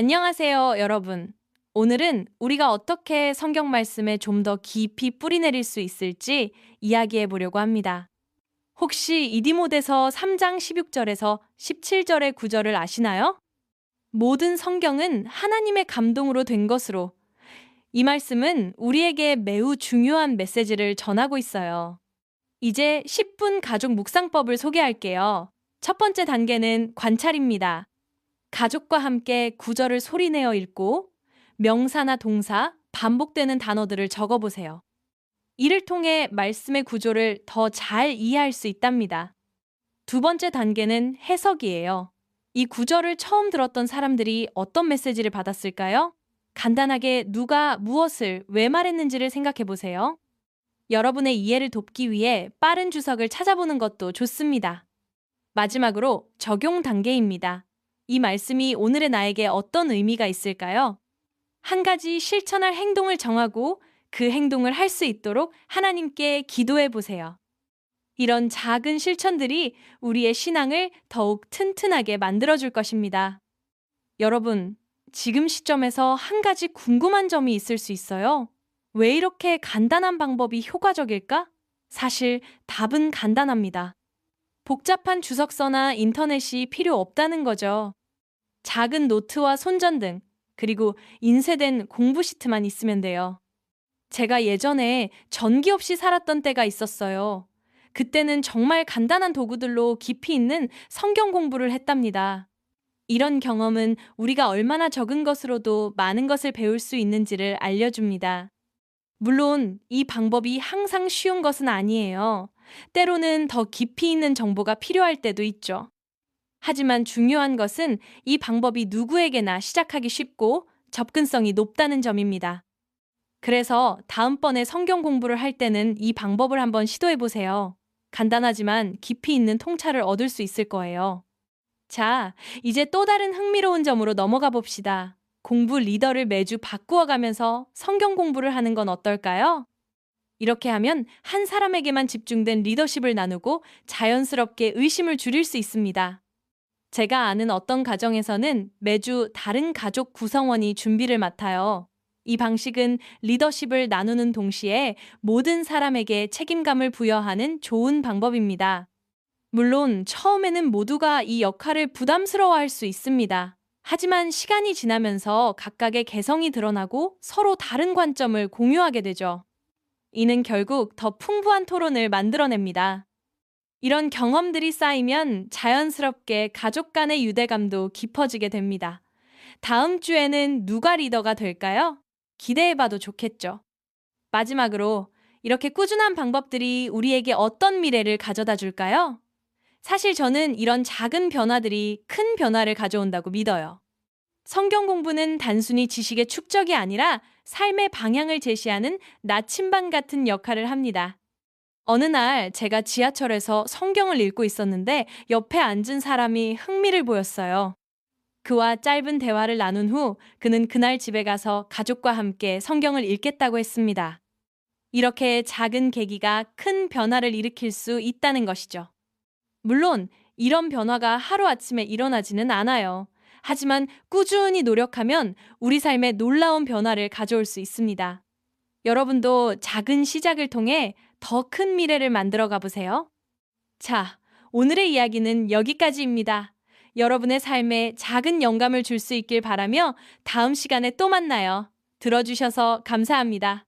안녕하세요, 여러분. 오늘은 우리가 어떻게 성경 말씀에 좀 더 깊이 뿌리내릴 수 있을지 이야기해 보려고 합니다. 혹시 이디모데서 3장 16절에서 17절의 구절을 아시나요? 모든 성경은 하나님의 감동으로 된 것으로 이 말씀은 우리에게 매우 중요한 메시지를 전하고 있어요. 이제 10분 가족 묵상법을 소개할게요. 첫 번째 단계는 관찰입니다. 가족과 함께 구절을 소리내어 읽고 명사나 동사, 반복되는 단어들을 적어보세요. 이를 통해 말씀의 구조를 더 잘 이해할 수 있답니다. 두 번째 단계는 해석이에요. 이 구절을 처음 들었던 사람들이 어떤 메시지를 받았을까요? 간단하게 누가 무엇을 왜 말했는지를 생각해 보세요. 여러분의 이해를 돕기 위해 빠른 주석을 찾아보는 것도 좋습니다. 마지막으로 적용 단계입니다. 이 말씀이 오늘의 나에게 어떤 의미가 있을까요? 한 가지 실천할 행동을 정하고 그 행동을 할 수 있도록 하나님께 기도해 보세요. 이런 작은 실천들이 우리의 신앙을 더욱 튼튼하게 만들어줄 것입니다. 여러분, 지금 시점에서 한 가지 궁금한 점이 있을 수 있어요. 왜 이렇게 간단한 방법이 효과적일까? 사실 답은 간단합니다. 복잡한 주석서나 인터넷이 필요 없다는 거죠. 작은 노트와 손전등, 그리고 인쇄된 공부 시트만 있으면 돼요. 제가 예전에 전기 없이 살았던 때가 있었어요. 그때는 정말 간단한 도구들로 깊이 있는 성경 공부를 했답니다. 이런 경험은 우리가 얼마나 적은 것으로도 많은 것을 배울 수 있는지를 알려줍니다. 물론 이 방법이 항상 쉬운 것은 아니에요. 때로는 더 깊이 있는 정보가 필요할 때도 있죠. 하지만 중요한 것은 이 방법이 누구에게나 시작하기 쉽고 접근성이 높다는 점입니다. 그래서 다음번에 성경 공부를 할 때는 이 방법을 한번 시도해 보세요. 간단하지만 깊이 있는 통찰을 얻을 수 있을 거예요. 자, 이제 또 다른 흥미로운 점으로 넘어가 봅시다. 공부 리더를 매주 바꾸어 가면서 성경 공부를 하는 건 어떨까요? 이렇게 하면 한 사람에게만 집중된 리더십을 나누고 자연스럽게 의심을 줄일 수 있습니다. 제가 아는 어떤 가정에서는 매주 다른 가족 구성원이 준비를 맡아요. 이 방식은 리더십을 나누는 동시에 모든 사람에게 책임감을 부여하는 좋은 방법입니다. 물론 처음에는 모두가 이 역할을 부담스러워할 수 있습니다. 하지만 시간이 지나면서 각각의 개성이 드러나고 서로 다른 관점을 공유하게 되죠. 이는 결국 더 풍부한 토론을 만들어냅니다. 이런 경험들이 쌓이면 자연스럽게 가족 간의 유대감도 깊어지게 됩니다. 다음 주에는 누가 리더가 될까요? 기대해봐도 좋겠죠. 마지막으로 이렇게 꾸준한 방법들이 우리에게 어떤 미래를 가져다 줄까요? 사실 저는 이런 작은 변화들이 큰 변화를 가져온다고 믿어요. 성경 공부는 단순히 지식의 축적이 아니라 삶의 방향을 제시하는 나침반 같은 역할을 합니다. 어느 날 제가 지하철에서 성경을 읽고 있었는데 옆에 앉은 사람이 흥미를 보였어요. 그와 짧은 대화를 나눈 후 그는 그날 집에 가서 가족과 함께 성경을 읽겠다고 했습니다. 이렇게 작은 계기가 큰 변화를 일으킬 수 있다는 것이죠. 물론 이런 변화가 하루아침에 일어나지는 않아요. 하지만 꾸준히 노력하면 우리 삶에 놀라운 변화를 가져올 수 있습니다. 여러분도 작은 시작을 통해 더 큰 미래를 만들어 가보세요. 자, 오늘의 이야기는 여기까지입니다. 여러분의 삶에 작은 영감을 줄 수 있길 바라며 다음 시간에 또 만나요. 들어주셔서 감사합니다.